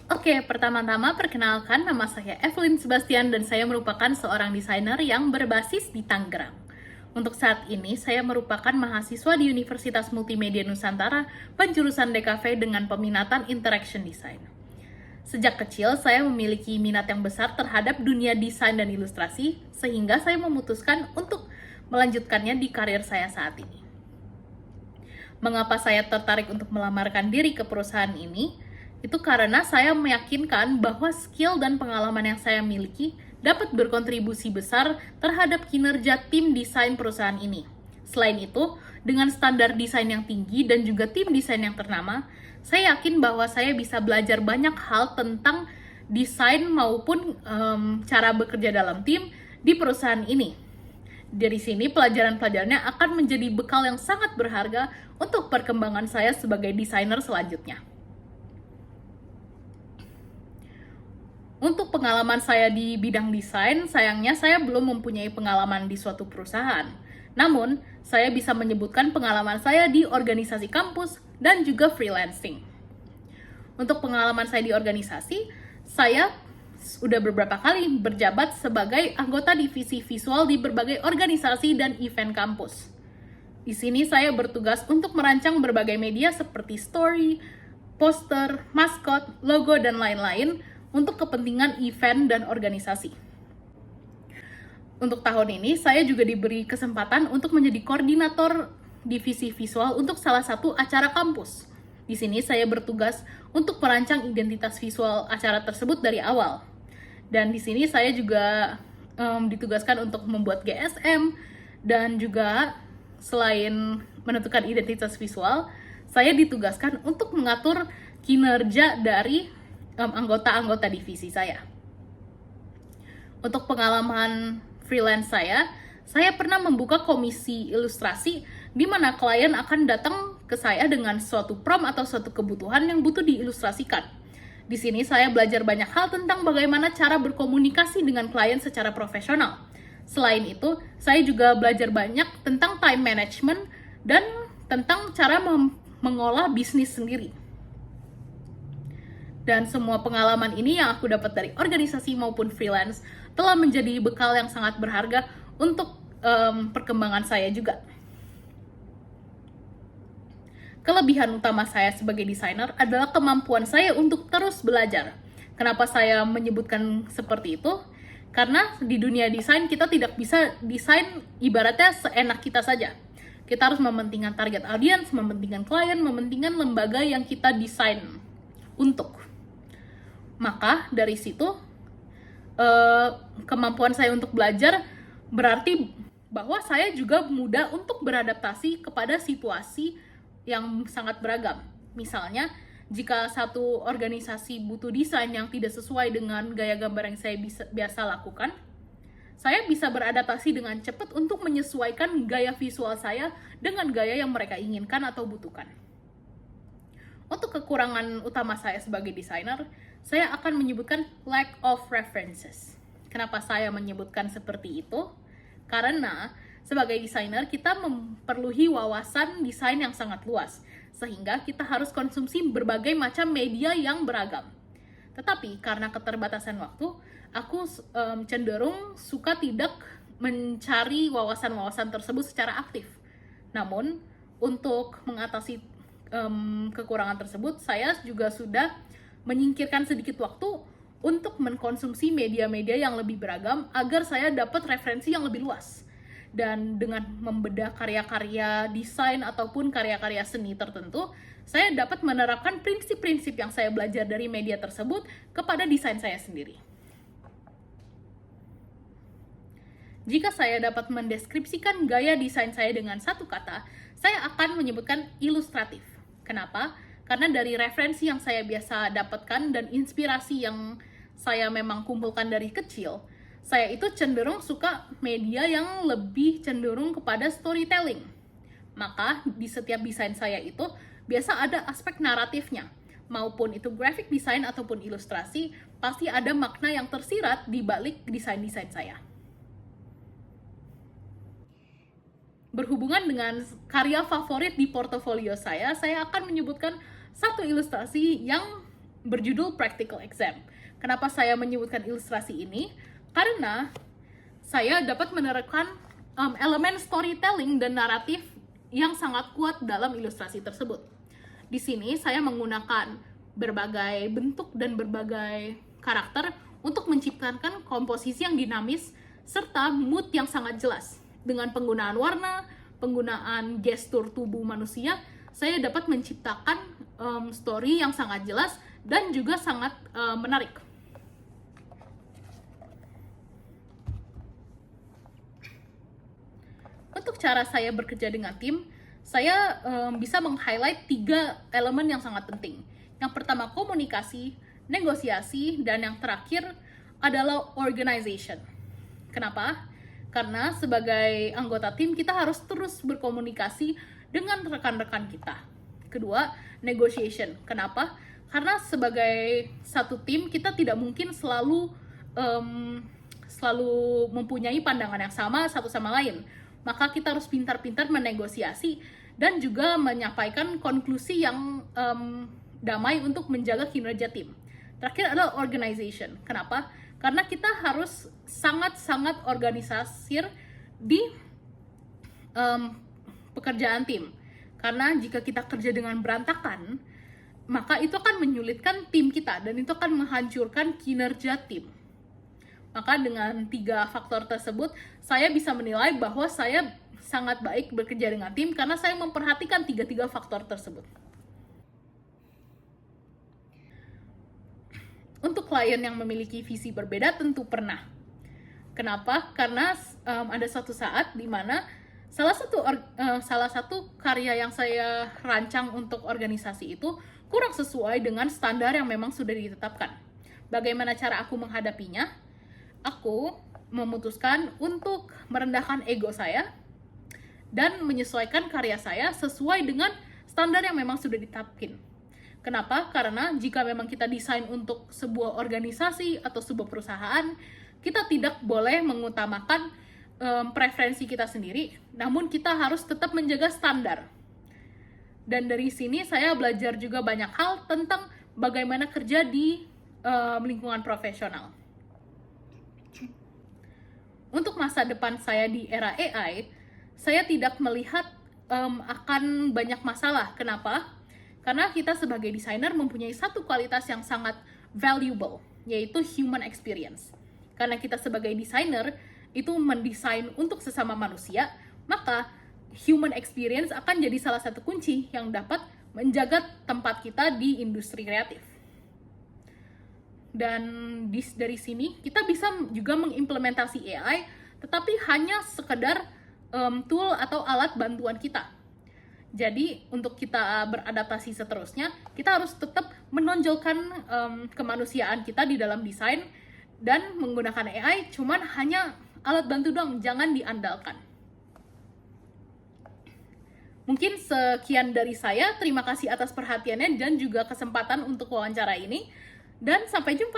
Oke, pertama-tama perkenalkan, nama saya Evelyn Sebastian dan saya merupakan seorang desainer yang berbasis di Tangerang. Untuk saat ini, saya merupakan mahasiswa di Universitas Multimedia Nusantara, penjurusan DKV dengan peminatan Interaction Design. Sejak kecil, saya memiliki minat yang besar terhadap dunia desain dan ilustrasi, sehingga saya memutuskan untuk melanjutkannya di karir saya saat ini. Mengapa saya tertarik untuk melamarkan diri ke perusahaan ini? Itu karena saya meyakinkan bahwa skill dan pengalaman yang saya miliki dapat berkontribusi besar terhadap kinerja tim desain perusahaan ini. Selain itu, dengan standar desain yang tinggi dan juga tim desain yang ternama, saya yakin bahwa saya bisa belajar banyak hal tentang desain maupun cara bekerja dalam tim di perusahaan ini. Dari sini, pelajaran-pelajarannya akan menjadi bekal yang sangat berharga untuk perkembangan saya sebagai desainer selanjutnya. Untuk pengalaman saya di bidang desain, sayangnya saya belum mempunyai pengalaman di suatu perusahaan. Namun, saya bisa menyebutkan pengalaman saya di organisasi kampus dan juga freelancing. Untuk pengalaman saya di organisasi, saya sudah beberapa kali berjabat sebagai anggota divisi visual di berbagai organisasi dan event kampus. Di sini saya bertugas untuk merancang berbagai media seperti story, poster, maskot, logo, dan lain-lain untuk kepentingan event dan organisasi. Untuk tahun ini, saya juga diberi kesempatan untuk menjadi koordinator divisi visual untuk salah satu acara kampus. Di sini saya bertugas untuk merancang identitas visual acara tersebut dari awal. Dan di sini saya juga ditugaskan untuk membuat GSM dan juga selain menentukan identitas visual, saya ditugaskan untuk mengatur kinerja dari anggota-anggota divisi saya. Untuk pengalaman freelance saya pernah membuka komisi ilustrasi di mana klien akan datang ke saya dengan suatu prompt atau suatu kebutuhan yang butuh diilustrasikan. Di sini saya belajar banyak hal tentang bagaimana cara berkomunikasi dengan klien secara profesional. Selain itu, saya juga belajar banyak tentang time management dan tentang cara mengolah bisnis sendiri. Dan semua pengalaman ini yang aku dapat dari organisasi maupun freelance telah menjadi bekal yang sangat berharga untuk perkembangan saya juga. Kelebihan utama saya sebagai desainer adalah kemampuan saya untuk terus belajar. Kenapa saya menyebutkan seperti itu? Karena di dunia desain kita tidak bisa desain ibaratnya seenak kita saja. Kita harus mementingkan target audience, mementingkan klien, mementingkan lembaga yang kita desain untuk. Maka dari situ kemampuan saya untuk belajar berarti bahwa saya juga mudah untuk beradaptasi kepada situasi yang sangat beragam. Misalnya, jika satu organisasi butuh desain yang tidak sesuai dengan gaya gambar yang saya biasa lakukan, saya bisa beradaptasi dengan cepat untuk menyesuaikan gaya visual saya dengan gaya yang mereka inginkan atau butuhkan. Untuk kekurangan utama saya sebagai desainer, saya akan menyebutkan lack of references. Kenapa saya menyebutkan seperti itu? Karena sebagai desainer kita memerlukan wawasan desain yang sangat luas, sehingga kita harus konsumsi berbagai macam media yang beragam. Tetapi karena keterbatasan waktu, aku cenderung suka tidak mencari wawasan-wawasan tersebut secara aktif. Namun, untuk mengatasi kekurangan tersebut, saya juga sudah menyingkirkan sedikit waktu untuk mengkonsumsi media-media yang lebih beragam agar saya dapat referensi yang lebih luas. Dan dengan membedah karya-karya desain ataupun karya-karya seni tertentu, saya dapat menerapkan prinsip-prinsip yang saya belajar dari media tersebut kepada desain saya sendiri. Jika saya dapat mendeskripsikan gaya desain saya dengan satu kata, saya akan menyebutkan ilustratif. Kenapa? Karena dari referensi yang saya biasa dapatkan dan inspirasi yang saya memang kumpulkan dari kecil, saya itu cenderung suka media yang lebih cenderung kepada storytelling. Maka di setiap desain saya itu biasa ada aspek naratifnya. Maupun itu graphic design ataupun ilustrasi, pasti ada makna yang tersirat di balik desain-desain saya. Berhubungan dengan karya favorit di portofolio saya akan menyebutkan satu ilustrasi yang berjudul Practical Exam. Kenapa saya menyebutkan ilustrasi ini? Karena saya dapat menerapkan elemen storytelling dan naratif yang sangat kuat dalam ilustrasi tersebut. Di sini saya menggunakan berbagai bentuk dan berbagai karakter untuk menciptakan komposisi yang dinamis serta mood yang sangat jelas. Dengan penggunaan warna, penggunaan gestur tubuh manusia, saya dapat menciptakan story yang sangat jelas dan juga sangat menarik. Untuk cara saya bekerja dengan tim, saya bisa meng-highlight 3 elemen yang sangat penting. Yang pertama komunikasi, negosiasi, dan yang terakhir adalah organization. Kenapa? Karena sebagai anggota tim kita harus terus berkomunikasi dengan rekan-rekan kita. Kedua, negotiation. Kenapa? Karena sebagai satu tim kita tidak mungkin selalu mempunyai pandangan yang sama satu sama lain. Maka kita harus pintar-pintar menegosiasi dan juga menyampaikan konklusi yang damai untuk menjaga kinerja tim. Terakhir adalah organization. Kenapa? Karena kita harus sangat-sangat organisasir di pekerjaan tim. Karena jika kita kerja dengan berantakan, maka itu akan menyulitkan tim kita dan itu akan menghancurkan kinerja tim. Maka dengan 3 faktor tersebut, saya bisa menilai bahwa saya sangat baik bekerja dengan tim karena saya memperhatikan 3 faktor tersebut. Untuk klien yang memiliki visi berbeda tentu pernah. Kenapa? Karena ada suatu saat di mana salah satu karya yang saya rancang untuk organisasi itu kurang sesuai dengan standar yang memang sudah ditetapkan. Bagaimana cara aku menghadapinya? Aku memutuskan untuk merendahkan ego saya dan menyesuaikan karya saya sesuai dengan standar yang memang sudah ditetapkan. Kenapa? Karena jika memang kita desain untuk sebuah organisasi atau sebuah perusahaan, kita tidak boleh mengutamakan preferensi kita sendiri, namun kita harus tetap menjaga standar. Dan dari sini saya belajar juga banyak hal tentang bagaimana kerja di lingkungan profesional. Untuk masa depan saya di era AI, saya tidak melihat akan banyak masalah. Kenapa? Karena kita sebagai desainer mempunyai satu kualitas yang sangat valuable, yaitu human experience. Karena kita sebagai desainer itu mendesain untuk sesama manusia, maka human experience akan jadi salah satu kunci yang dapat menjaga tempat kita di industri kreatif. Dan dari sini kita bisa juga mengimplementasi AI, tetapi hanya sekedar tool atau alat bantuan kita. Jadi untuk kita beradaptasi seterusnya, kita harus tetap menonjolkan kemanusiaan kita di dalam desain dan menggunakan AI cuman hanya alat bantu doang, jangan diandalkan. Mungkin sekian dari saya, terima kasih atas perhatiannya dan juga kesempatan untuk wawancara ini, dan sampai jumpa.